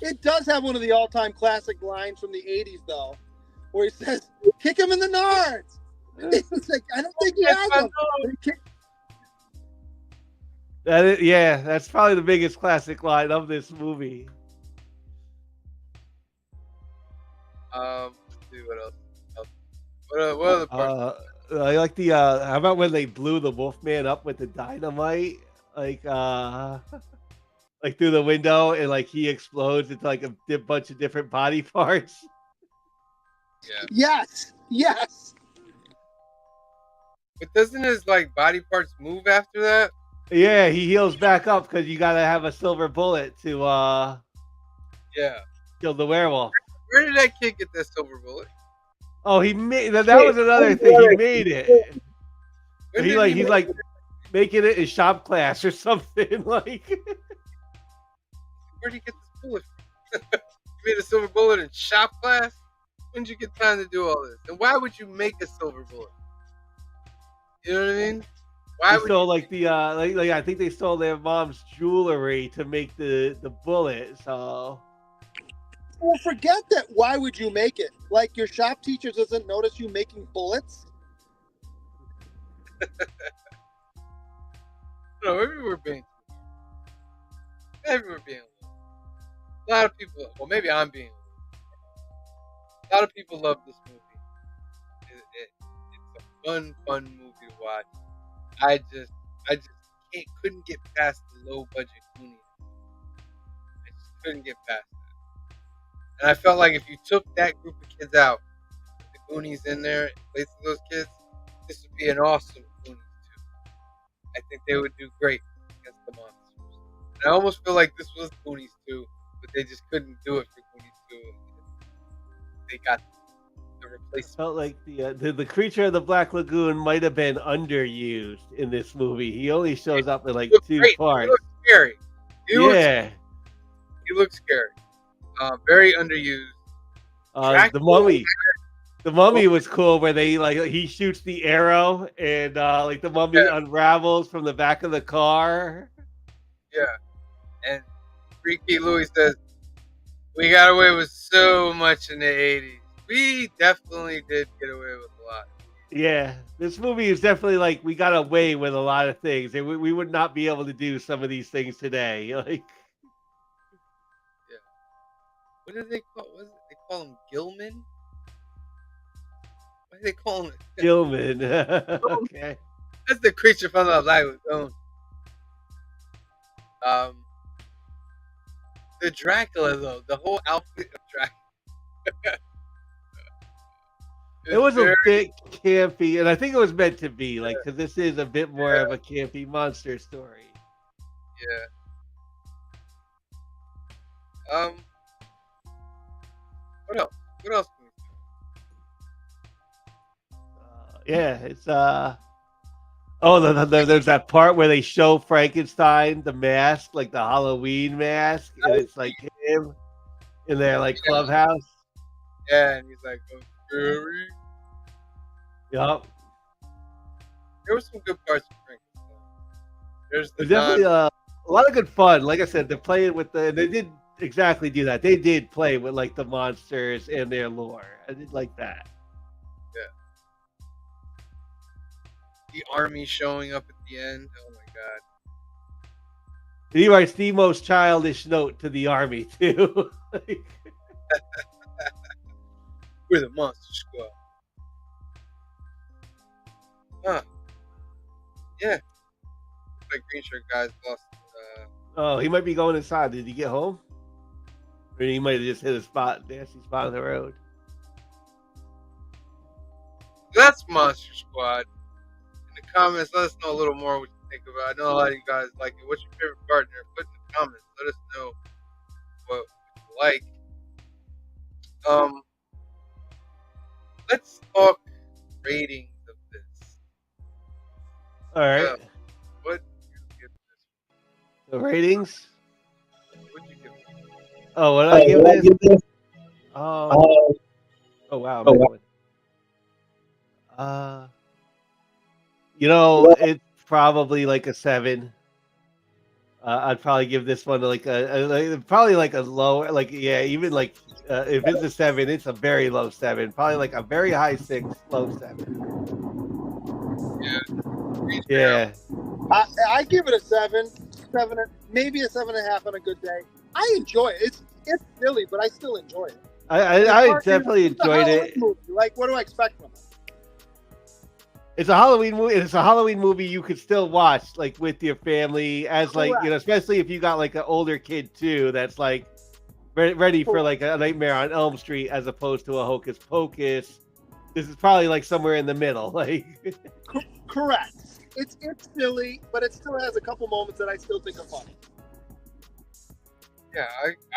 Speaker 5: It does have one of the all-time classic lines from the '80s, though, where he says, "Kick him in the nards." It's like, I don't think he has them. But he kicked-
Speaker 1: that is, yeah, that's probably the biggest classic line of this movie.
Speaker 3: Let's see what else. What other parts?
Speaker 1: I like the how about when they blew the Wolfman up with the dynamite, like like through the window, and like he explodes into like a bunch of different body parts.
Speaker 3: Yeah.
Speaker 5: Yes, yes.
Speaker 3: But doesn't his like body parts move after that?
Speaker 1: Yeah, he heals back up because you gotta have a silver bullet to
Speaker 3: Yeah.
Speaker 1: kill the werewolf.
Speaker 3: Where did that kid get that silver bullet?
Speaker 1: Oh, he made that was another thing. He made it.
Speaker 3: When
Speaker 1: He
Speaker 3: did
Speaker 1: like
Speaker 3: he
Speaker 1: he's
Speaker 3: make
Speaker 1: like
Speaker 3: it?
Speaker 1: making it in shop class or something. Like
Speaker 3: Where'd he get this bullet from? You made a silver bullet in shop class? When did you get time to do all this? And why would you make a silver bullet? You know what I mean? Why
Speaker 1: they
Speaker 3: would
Speaker 1: stole like the like I think they stole their mom's jewelry to make the bullet. So
Speaker 5: Well, forget that. Why would you make it? Like, your shop teacher doesn't notice you making bullets?
Speaker 3: No, maybe we're being a lot of people. Well, maybe I'm being. A lot of people love this movie. It's a fun movie to watch. I just couldn't get past the low budget Goonies. I just couldn't get past that. And I felt like if you took that group of kids out, the Goonies in there in place of those kids, this would be an awesome Goonies too. I think they would do great against the monsters. And I almost feel like this was Goonies too, but they just couldn't do it for Goonies too. They got the replacement.
Speaker 1: felt like the creature of the Black Lagoon might have been underused in this movie. He only shows up in like
Speaker 3: He looks
Speaker 1: 2
Speaker 3: great. He
Speaker 1: parts.
Speaker 3: looks scary. He
Speaker 1: Yeah.
Speaker 3: looks scary. Very underused.
Speaker 1: The mummy. The mummy was cool where they like he shoots the arrow and like the mummy unravels from the back of the car.
Speaker 3: Yeah. And Freaky Louis says, we got away with so much in the 80s. We definitely did get away with a lot.
Speaker 1: Yeah, this movie is definitely like we got away with a lot of things, and we would not be able to do some of these things today. Like,
Speaker 3: What did they call? Was it they call him Gilman? Why do they call him?
Speaker 1: Gilman. Okay.
Speaker 3: That's the creature from the Black Lagoon. The Dracula though, the whole outfit of Dracula.
Speaker 1: It was a bit campy, and I think it was meant to be like because this is a bit more of a campy monster story.
Speaker 3: Yeah. What else? What else can we do?
Speaker 1: Yeah, it's there's that part where they show Frankenstein the mask, like the Halloween mask, and it's like him in their like clubhouse.
Speaker 3: Yeah, and he's like, oh, scary.
Speaker 1: Yup.
Speaker 3: There were some good parts of Frankenstein. There's the
Speaker 1: There's definitely a lot of good fun. Like I said, they're playing with they did exactly do that. They did play with like the monsters and their lore. I did like that.
Speaker 3: the army showing up at the end. Oh my god.
Speaker 1: He writes the most childish note to the army too. Like,
Speaker 3: We're the Monster Squad. Huh. Yeah. Looks like Green Shirt guys lost.
Speaker 1: oh, he might be going inside. Did he get home? Or he might have just hit a nasty spot on the road.
Speaker 3: That's Monster Squad. In the comments, let us know a little more what you think about it. I know a lot of you guys like it. What's your favorite partner? Put in the comments. Let us know what you like. let's talk ratings of this.
Speaker 1: All right.
Speaker 3: Well, what you give this?
Speaker 1: The ratings.
Speaker 3: What you give this?
Speaker 1: Oh, what did I give this? Oh wow. I'm going. Uh, it's probably like a 7. I'd probably give this one like probably like a low, like yeah, even like if it's a 7, it's a very low 7. Probably like a very high 6, low 7. Yeah,
Speaker 5: I give it a 7, maybe a 7.5 on a good day. I enjoy it. It's silly, but I still enjoy it.
Speaker 1: I definitely
Speaker 5: it's a
Speaker 1: enjoyed
Speaker 5: Halloween
Speaker 1: it.
Speaker 5: movie. Like, what do I expect from it?
Speaker 1: It's a Halloween movie. It's a Halloween movie you could still watch like with your family, as like
Speaker 5: Correct.
Speaker 1: especially if you got like an older kid too. That's like ready for like a Nightmare on Elm Street as opposed to a Hocus Pocus. This is probably like somewhere in the middle. Like,
Speaker 5: Correct. It's silly, but it still has a couple moments that I still think are funny.
Speaker 3: Yeah,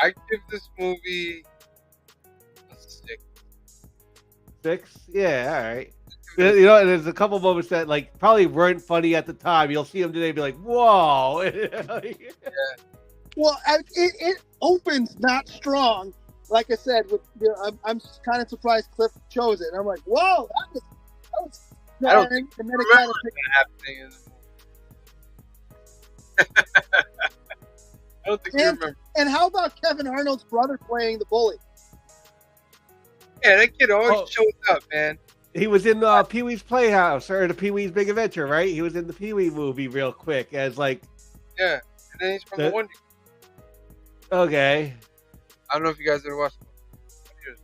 Speaker 3: I give this movie a 6.
Speaker 1: 6? Yeah, all right. There's a couple moments that like probably weren't funny at the time. You'll see them today and be like, "Whoa!"
Speaker 5: Well, it opens not strong. Like I said, I'm kind of surprised Cliff chose it. And I'm like, "Whoa, that was."
Speaker 3: I don't think
Speaker 5: and then it kind of
Speaker 3: happening in the movie. I don't think you remember.
Speaker 5: And how about Kevin Arnold's brother playing the bully?
Speaker 3: Yeah, that kid always shows up, man.
Speaker 1: He was in Pee Wee's Playhouse or the Pee Wee's Big Adventure, right? He was in the Pee Wee movie real quick as like.
Speaker 3: Yeah, and then he's from the Wonder.
Speaker 1: Okay.
Speaker 3: I don't know if you guys ever watched Wonder Years.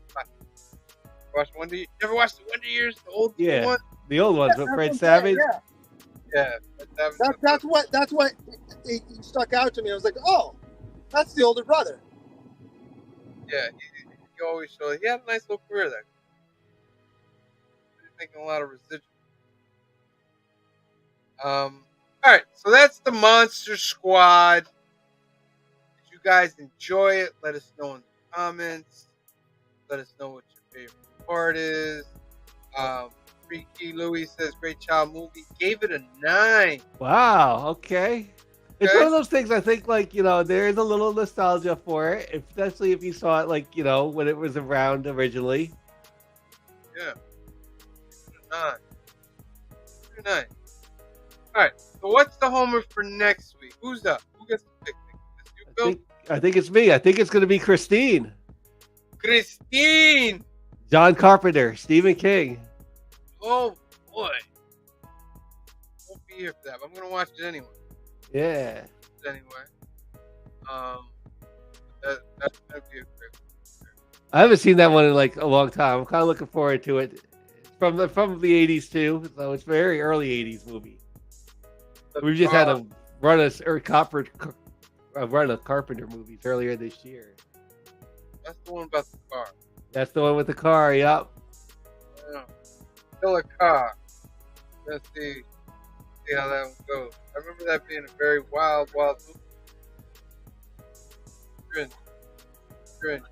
Speaker 3: Watch Wonder Years? You ever watched the Wonder Years? The old one?
Speaker 1: The old ones with Fred Savage.
Speaker 3: Yeah.
Speaker 5: That's what it stuck out to me. I was like, oh, that's the older brother.
Speaker 3: Yeah, he always showed. He had a nice little career there. He's making a lot of residuals. All right, so that's the Monster Squad. Did you guys enjoy it? Let us know in the comments. Let us know what your favorite part is. Freaky Louie says, great child movie. Gave it a 9.
Speaker 1: Wow. Okay. It's one of those things. I think, like there is a little nostalgia for it, especially if you saw it, like when it was around originally.
Speaker 3: Yeah. Give it a 9. Give it a 9. All right. So what's the homer for next week? Who's up? Who gets the pick? Is you, Bill?
Speaker 1: I think it's me. I think it's going to be Christine.
Speaker 3: Christine.
Speaker 1: John Carpenter. Stephen King.
Speaker 3: Oh boy. Won't be here for that, but I'm gonna watch it anyway.
Speaker 1: Yeah.
Speaker 3: Anyway. That's gonna be a great one.
Speaker 1: I haven't seen that one in like a long time. I'm kind of looking forward to it. From the 80s too, so it's a very early 80s movie. We've just had a run of Carpenter movies earlier this year.
Speaker 3: That's the one about the car.
Speaker 1: That's the one with the car. Yep.
Speaker 3: Yeah. Still a car. Let's see how that one goes. I remember that being a very wild movie. Grin.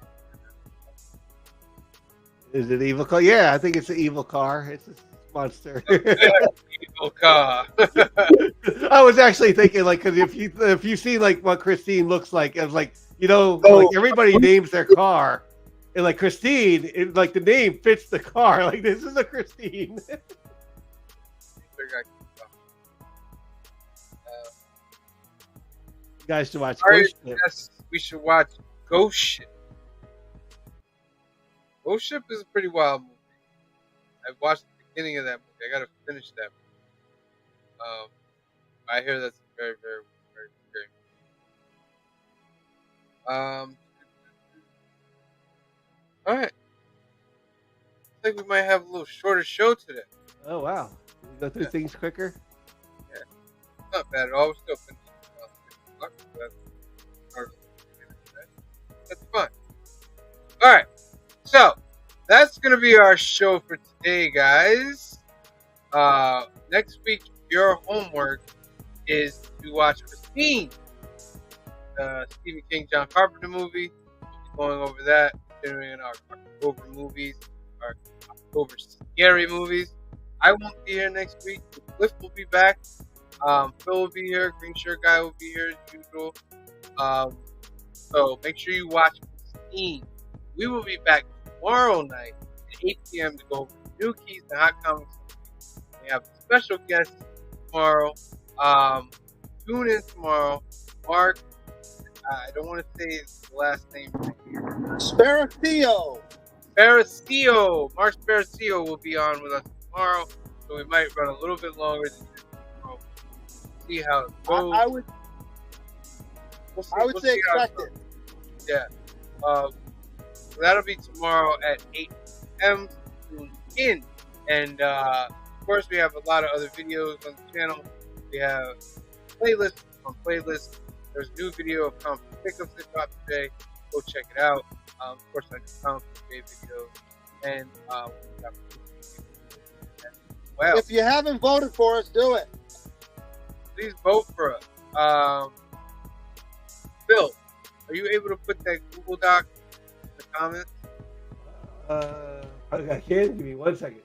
Speaker 1: Is it evil car? Yeah, I think it's an evil car. It's a monster.
Speaker 3: Evil car.
Speaker 1: I was actually thinking like, because if you see like what Christine looks like, I was like, like everybody names their car, and like Christine, like the name fits the car. Like this is a Christine. You guys should watch Ghost Ship.
Speaker 3: Yes, we should watch Ghost Ship. Ghost Ship is a pretty wild movie. I watched the beginning of that movie. I gotta finish that movie. I hear that's very, very, very scary. All right. I think we might have a little shorter show today.
Speaker 1: Oh wow! Can we go through things quicker?
Speaker 3: Yeah, not bad at all. We're still finishing. That's fun. All right, so that's gonna be our show for today, guys. Next week, your homework is to watch Christine, Stephen King, John Carpenter movie. We'll be going over that, continuing our October movies, our go over scary movies. I won't be here next week. Cliff will be back. Phil will be here. Green Shirt Guy will be here as usual. So make sure you watch Steam. We will be back tomorrow night at 8 p.m. to go over new keys and hot comics. We have a special guest tomorrow. Tune in tomorrow. Mark, I don't want to say his last name right here.
Speaker 5: Sparacio.
Speaker 3: Sparacio. Mark Sparacio will be on with us tomorrow. So we might run a little bit longer than usual. See how it goes.
Speaker 5: I would
Speaker 3: We'll
Speaker 5: say
Speaker 3: see how it
Speaker 5: expect it.
Speaker 3: goes. Yeah. So that'll be tomorrow at 8 p.m. Tune in. And of course, we have a lot of other videos on the channel. We have playlists on playlists. There's a new video of Comic Pickups that dropped today. Go check it out. Of course, I do Comic Day videos. And we got well,
Speaker 5: If you haven't voted for us, do it.
Speaker 3: please vote for us. Phil, are you able to put that Google Doc in the comments?
Speaker 1: I can. Give me 1 second.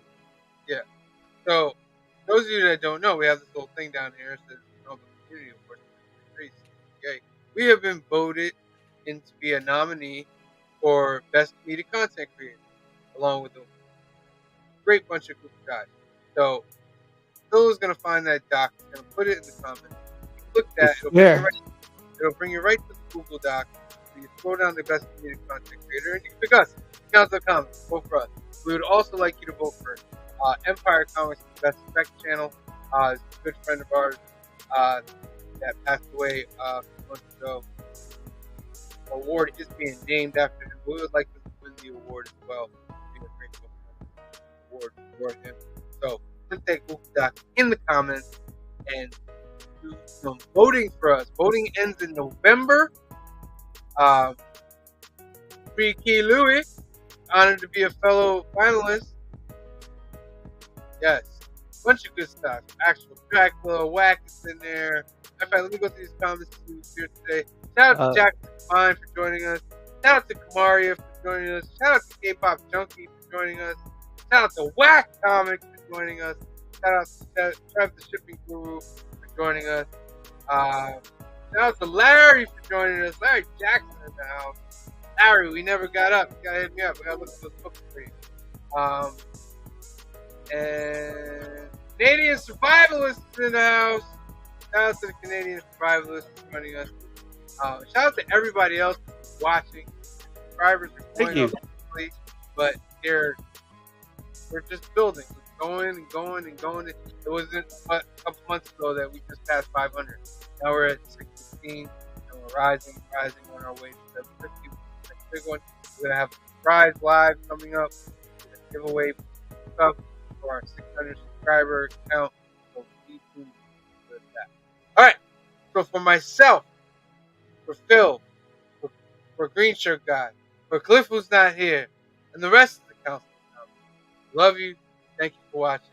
Speaker 3: So, those of you that don't know, we have this little thing down here. It says, community, of course, okay. We have been voted in to be a nominee for Best Media Content Creator, along with a great bunch of group of guys. So, Phil is going to find that doc. He's going to put it in the comments. Click that. It'll bring you right to the Google Doc. So you scroll down to Best Media Content Creator, and you can pick us. Count the comments. Vote for us. We would also like you to vote for Empire Comics Best Effect Channel. A good friend of ours that passed away a few months ago. The award is being named after him. We would like to win the award as well. Be a grateful award for him. So click that Google Doc in the comments and do some voting for us. Voting ends in November. Free Key Louie, honored to be a fellow finalist. Yes, bunch of good stuff. Actual Dracula, Whack is in there. In fact, let me go through these comments here today. Shout out to Jackson Fine for joining us. Shout out to Kamaria for joining us. Shout out to K-Pop Junkie for joining us. Shout out to Whack Comics for joining us. Shout out to Trev the Shipping Guru for joining us. Shout out to Larry for joining us. Larry Jackson in the house. Larry, we never got up. You gotta hit me up. I gotta look at those books for you. And Canadian Survivalists in the house. Shout out to the Canadian Survivalists for joining us. Shout out to everybody else watching. Subscribers are going up quickly, but we're just building. We're going and going and going. It wasn't but a couple months ago that we just passed 500. Now we're at 615, and we're rising on our way to 750. Next big one. We're gonna have a surprise live coming up. We're gonna give away stuff for our 600 subscriber count. So be tuned for that. All right. So for myself, for Phil, for Green Shirt Guy, for Cliff who's not here, and the rest of the council, love you. Thank you for watching.